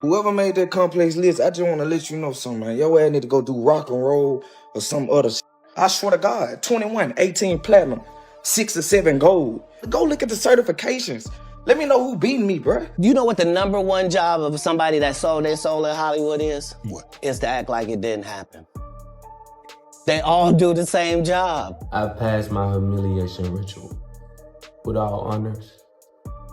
Whoever made that complex list, I just want to let you know something, man. Your ass need to go do rock and roll or some other shit. I swear to God, 21, 18 platinum, 6 or 7 gold. Go look at the certifications. Let me know who beating me, bruh. You know what the #1 job of somebody that sold their soul in Hollywood is? What? Is to act like it didn't happen. They all do the same job. I've passed my humiliation ritual with all honors,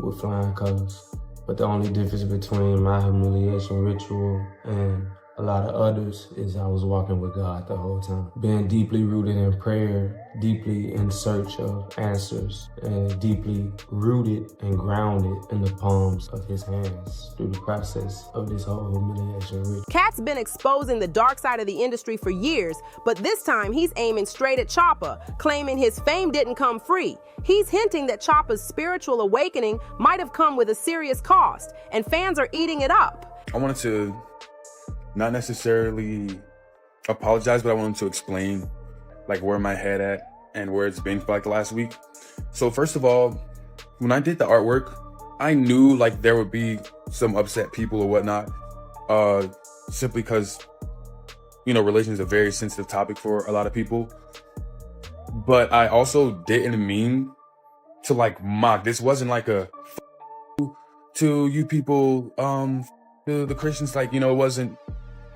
with flying colors. But the only difference between my humiliation ritual and a lot of others is I was walking with God the whole time. Being deeply rooted in prayer, deeply in search of answers, and deeply rooted and grounded in the palms of his hands through the process of this whole humiliation ritual. Katt's been exposing the dark side of the industry for years, but this time he's aiming straight at Choppa, claiming his fame didn't come free. He's hinting that Choppa's spiritual awakening might have come with a serious cost, and fans are eating it up. I wanted to not necessarily apologize, but I wanted to explain like where my head at and where it's been for like the last week. So first of all, when I did the artwork, I knew like there would be some upset people or whatnot, simply because, you know, religion is a very sensitive topic for a lot of people. But I also didn't mean to like mock. This wasn't like a to you people, to the Christians, like, you know,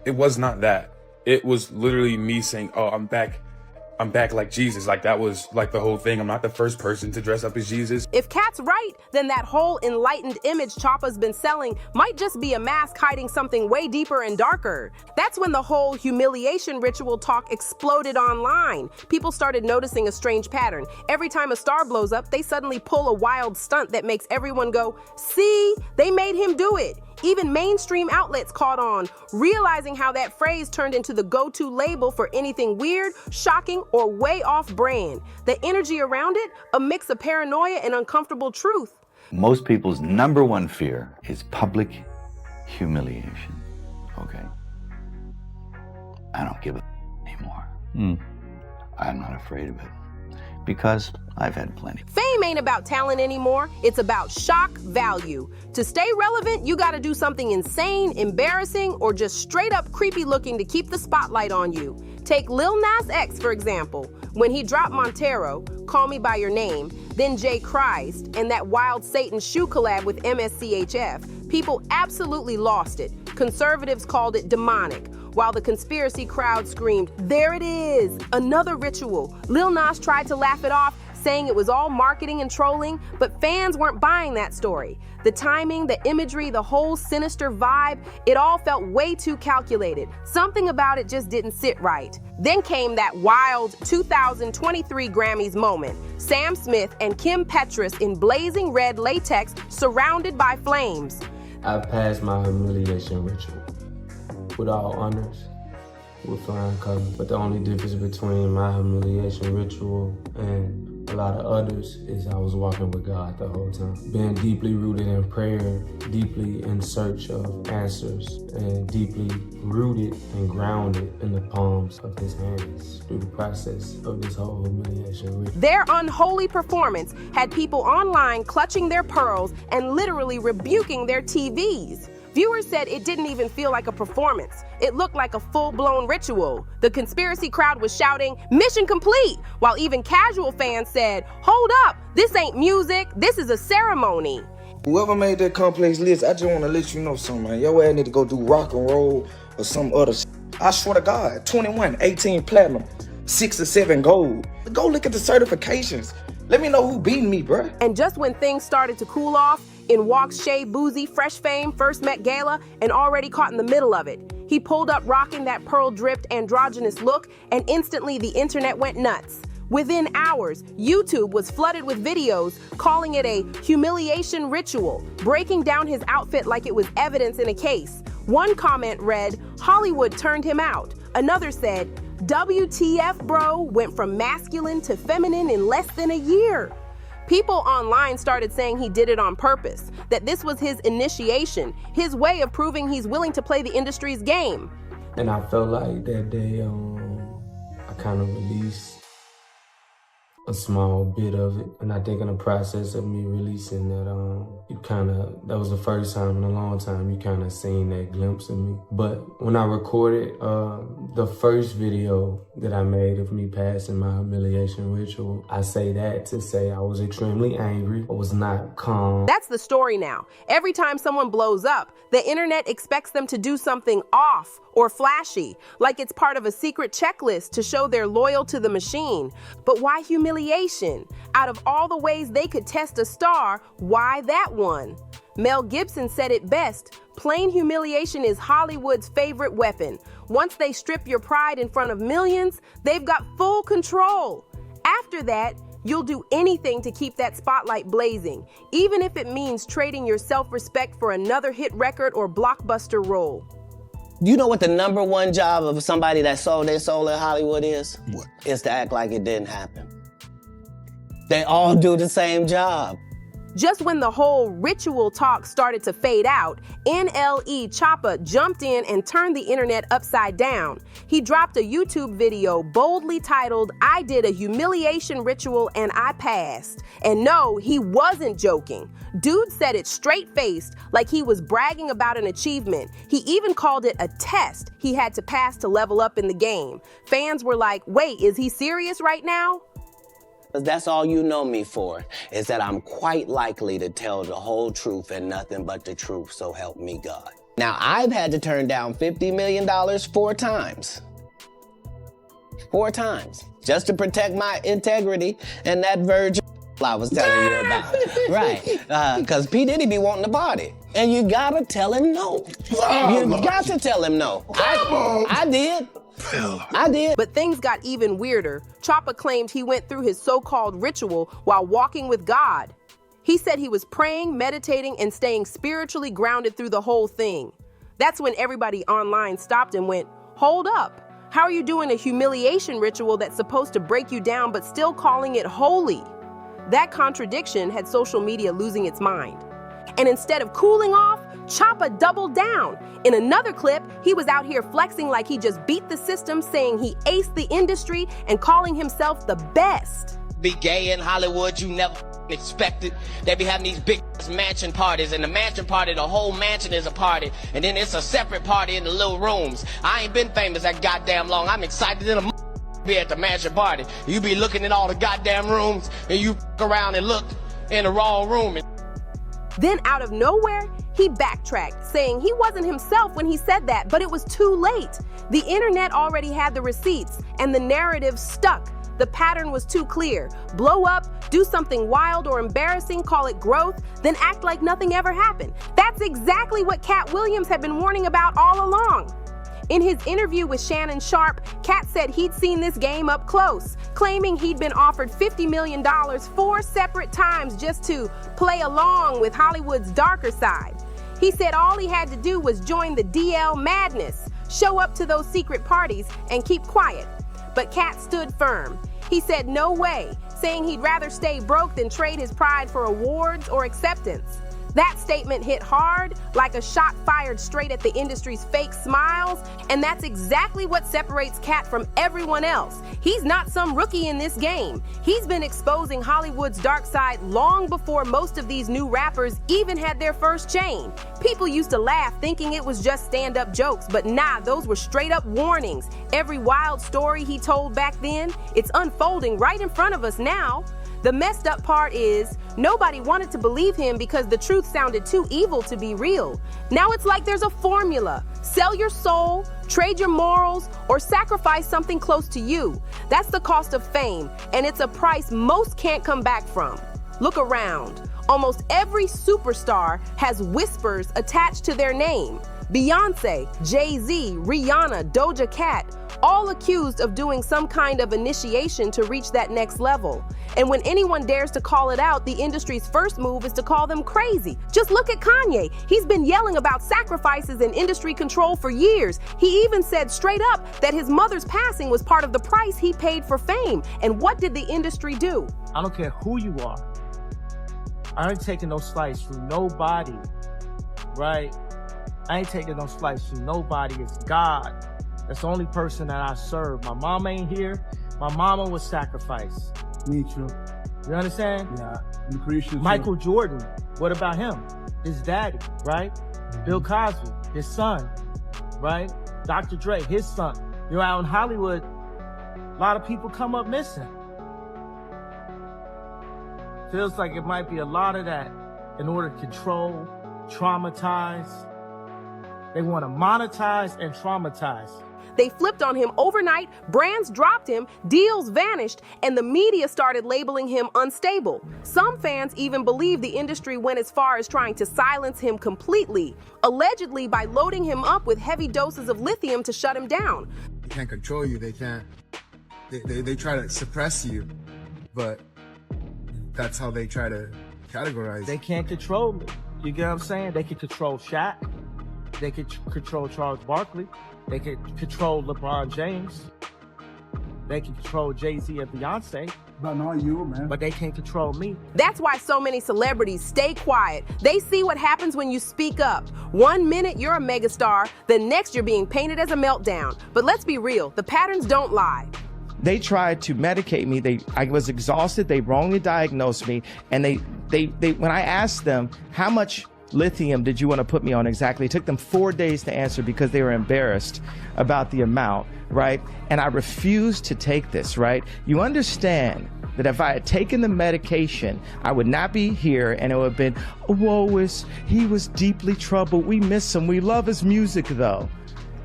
it was not that. It was literally me saying, oh, I'm back like Jesus. Like, that was like the whole thing. I'm not the first person to dress up as Jesus. If Katt's right, then that whole enlightened image Choppa's been selling might just be a mask hiding something way deeper and darker. That's when the whole humiliation ritual talk exploded online. People started noticing a strange pattern. Every time a star blows up, they suddenly pull a wild stunt that makes everyone go, see, they made him do it. Even mainstream outlets caught on, realizing how that phrase turned into the go-to label for anything weird, shocking, or way off brand. The energy around it, a mix of paranoia and uncomfortable truth. Most people's #1 fear is public humiliation, okay? I don't give a anymore. I'm not afraid of it because I've had plenty. Fame ain't about talent anymore. It's about shock value. To stay relevant, you gotta do something insane, embarrassing, or just straight up creepy looking to keep the spotlight on you. Take Lil Nas X, for example. When he dropped Montero, Call Me By Your Name, then J. Christ, and that Wild Satan shoe collab with MSCHF, people absolutely lost it. Conservatives called it demonic, while the conspiracy crowd screamed, there it is, another ritual. Lil Nas tried to laugh it off, saying it was all marketing and trolling, but fans weren't buying that story. The timing, the imagery, the whole sinister vibe, it all felt way too calculated. Something about it just didn't sit right. Then came that wild 2023 Grammys moment. Sam Smith and Kim Petras in blazing red latex surrounded by flames. I've passed my humiliation ritual with all honors, with flying colors. But the only difference between my humiliation ritual and a lot of others is I was walking with God the whole time. Being deeply rooted in prayer, deeply in search of answers, and deeply rooted and grounded in the palms of his hands through the process of this whole humiliation ritual. Their unholy performance had people online clutching their pearls and literally rebuking their TVs. Viewers said it didn't even feel like a performance. It looked like a full-blown ritual. The conspiracy crowd was shouting, mission complete, while even casual fans said, hold up, this ain't music, this is a ceremony. Whoever made that complex list, I just want to let you know something, man. Your ass need to go do rock and roll or some other shit. I swear to God, 21, 18 platinum, 6 or 7 gold. Go look at the certifications. Let me know who beating me, bruh. And just when things started to cool off, in walks Shay Boozy, Fresh Fame, First Met Gala, and already caught in the middle of it. He pulled up rocking that pearl-dripped androgynous look, and instantly the internet went nuts. Within hours, YouTube was flooded with videos calling it a humiliation ritual, breaking down his outfit like it was evidence in a case. One comment read, Hollywood turned him out. Another said, WTF bro, went from masculine to feminine in less than a year. People online started saying he did it on purpose, that this was his initiation, his way of proving he's willing to play the industry's game. And I felt like that day, I kind of released a small bit of it. And I think in the process of me releasing that, that was the first time in a long time you kind of seen that glimpse of me. But when I recorded the first video that I made of me passing my humiliation ritual, I say that to say I was extremely angry. I was not calm. That's the story now. Every time someone blows up, the internet expects them to do something off or flashy, like it's part of a secret checklist to show they're loyal to the machine. But why humiliation? Out of all the ways they could test a star, why that one? Mel Gibson said it best: plain humiliation is Hollywood's favorite weapon. Once they strip your pride in front of millions, they've got full control. After that, you'll do anything to keep that spotlight blazing, even if it means trading your self-respect for another hit record or blockbuster role. You know what the #1 job of somebody that sold their soul in Hollywood is? What? Is to act like it didn't happen. They all do the same job. Just when the whole ritual talk started to fade out, NLE Choppa jumped in and turned the internet upside down. He dropped a YouTube video boldly titled, "I did a humiliation ritual and I passed." And no, he wasn't joking. Dude said it straight-faced, like he was bragging about an achievement. He even called it a test he had to pass to level up in the game. Fans were like, wait, is he serious right now? Because that's all you know me for, is that I'm quite likely to tell the whole truth and nothing but the truth, so help me God. Now, I've had to turn down $50 million 4 times. 4 times. Just to protect my integrity and that virgin I was telling you about. Right. Because P. Diddy be wanting to party. And you gotta tell him no. You got to tell him no. I did. I did. But things got even weirder. Choppa claimed he went through his so-called ritual while walking with God. He said he was praying, meditating, and staying spiritually grounded through the whole thing. That's when everybody online stopped and went, hold up. How are you doing a humiliation ritual that's supposed to break you down but still calling it holy? That contradiction had social media losing its mind. And instead of cooling off, Choppa doubled down. In another clip, he was out here flexing like he just beat the system, saying he aced the industry and calling himself the best. Be gay in Hollywood, you never expected. They be having these big mansion parties, and the mansion party, the whole mansion is a party, and then it's a separate party in the little rooms. I ain't been famous that goddamn long. I'm excited in a be at the mansion party. You be looking in all the goddamn rooms, and you around and look in the wrong room. Then out of nowhere, he backtracked, saying he wasn't himself when he said that, but it was too late. The internet already had the receipts, and the narrative stuck. The pattern was too clear. Blow up, do something wild or embarrassing, call it growth, then act like nothing ever happened. That's exactly what Katt Williams had been warning about all along. In his interview with Shannon Sharpe, Katt said he'd seen this game up close, claiming he'd been offered $50 million 4 separate times just to play along with Hollywood's darker side. He said all he had to do was join the DL madness, show up to those secret parties, and keep quiet. But Katt stood firm. He said no way, saying he'd rather stay broke than trade his pride for awards or acceptance. That statement hit hard, like a shot fired straight at the industry's fake smiles, and that's exactly what separates Katt from everyone else. He's not some rookie in this game. He's been exposing Hollywood's dark side long before most of these new rappers even had their first chain. People used to laugh thinking it was just stand-up jokes, but nah, those were straight-up warnings. Every wild story he told back then, it's unfolding right in front of us now. The messed up part is, nobody wanted to believe him because the truth sounded too evil to be real. Now it's like there's a formula. Sell your soul, trade your morals, or sacrifice something close to you. That's the cost of fame, and it's a price most can't come back from. Look around. Almost every superstar has whispers attached to their name. Beyonce, Jay-Z, Rihanna, Doja Cat, all accused of doing some kind of initiation to reach that next level. And when anyone dares to call it out, the industry's first move is to call them crazy. Just look at Kanye. He's been yelling about sacrifices and industry control for years. He even said straight up that his mother's passing was part of the price he paid for fame. And what did the industry do? I don't care who you are. I ain't taking no slice from nobody, right? I ain't taking no slice from nobody. It's God. That's the only person that I serve. My mama ain't here. My mama was sacrificed. Me too. You understand? Yeah, I'm Christian too. Michael Jordan, what about him? His daddy, right? Bill Cosby, his son, right? Dr. Dre, his son. You know, out in Hollywood, a lot of people come up missing. Feels like it might be a lot of that in order to control, traumatize. They want to monetize and traumatize. They flipped on him overnight, brands dropped him, deals vanished, and the media started labeling him unstable. Some fans even believe the industry went as far as trying to silence him completely, allegedly by loading him up with heavy doses of lithium to shut him down. They can't control you. They can't. They try to suppress you, but that's how they try to categorize. They can't control me. You get what I'm saying? They can control Shaq. They can control Charles Barkley. They can control LeBron James. They can control Jay-Z and Beyonce. But not you, man. But they can't control me. That's why so many celebrities stay quiet. They see what happens when you speak up. 1 minute you're a megastar, the next you're being painted as a meltdown. But let's be real, the patterns don't lie. They tried to medicate me. I was exhausted. They wrongly diagnosed me. And they when I asked them, how much lithium did you want to put me on exactly? It took them 4 days to answer because they were embarrassed about the amount, right? And I refused to take this, right? You understand that if I had taken the medication, I would not be here, and it would have been, he was deeply troubled. We miss him. We love his music, though.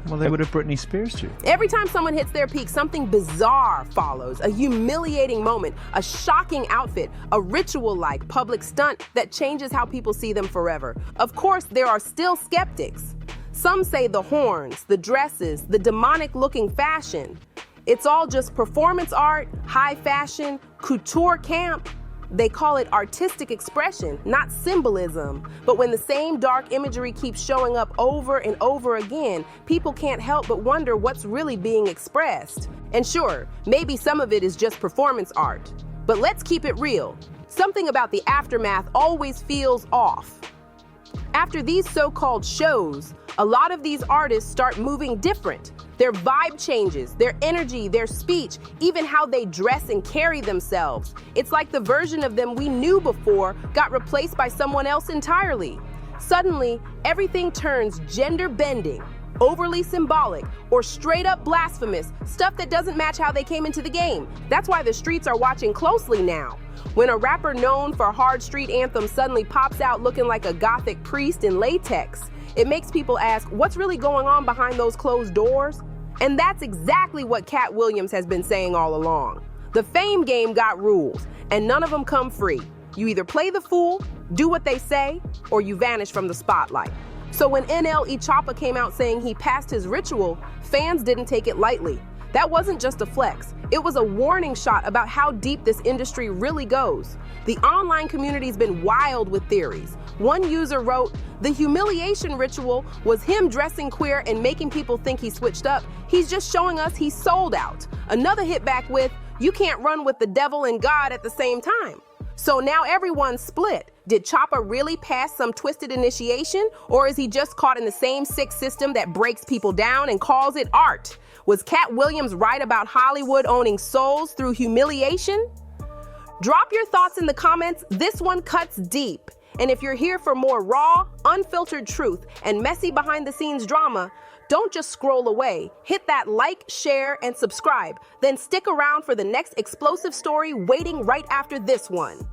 Well, they would have Britney Spears too. Every time someone hits their peak, something bizarre follows. A humiliating moment, a shocking outfit, a ritual-like public stunt that changes how people see them forever. Of course, there are still skeptics. Some say the horns, the dresses, the demonic-looking fashion. It's all just performance art, high fashion, couture camp. They call it artistic expression, not symbolism. But when the same dark imagery keeps showing up over and over again, people can't help but wonder what's really being expressed. And sure, maybe some of it is just performance art. But let's keep it real. Something about the aftermath always feels off. After these so-called shows, a lot of these artists start moving different. Their vibe changes, their energy, their speech, even how they dress and carry themselves. It's like the version of them we knew before got replaced by someone else entirely. Suddenly, everything turns gender-bending, overly symbolic, or straight up blasphemous, stuff that doesn't match how they came into the game. That's why the streets are watching closely now. When a rapper known for hard street anthems suddenly pops out looking like a gothic priest in latex, it makes people ask, what's really going on behind those closed doors? And that's exactly what Katt Williams has been saying all along. The fame game got rules, and none of them come free. You either play the fool, do what they say, or you vanish from the spotlight. So when NLE Choppa came out saying he passed his ritual, fans didn't take it lightly. That wasn't just a flex. It was a warning shot about how deep this industry really goes. The online community's been wild with theories. One user wrote, "The humiliation ritual was him dressing queer and making people think he switched up. He's just showing us he's sold out." Another hit back with, "You can't run with the devil and God at the same time." So now everyone's split. Did Choppa really pass some twisted initiation? Or is he just caught in the same sick system that breaks people down and calls it art? Was Katt Williams right about Hollywood owning souls through humiliation? Drop your thoughts in the comments. This one cuts deep. And if you're here for more raw, unfiltered truth and messy behind-the-scenes drama, don't just scroll away. Hit that like, share, and subscribe. Then stick around for the next explosive story waiting right after this one.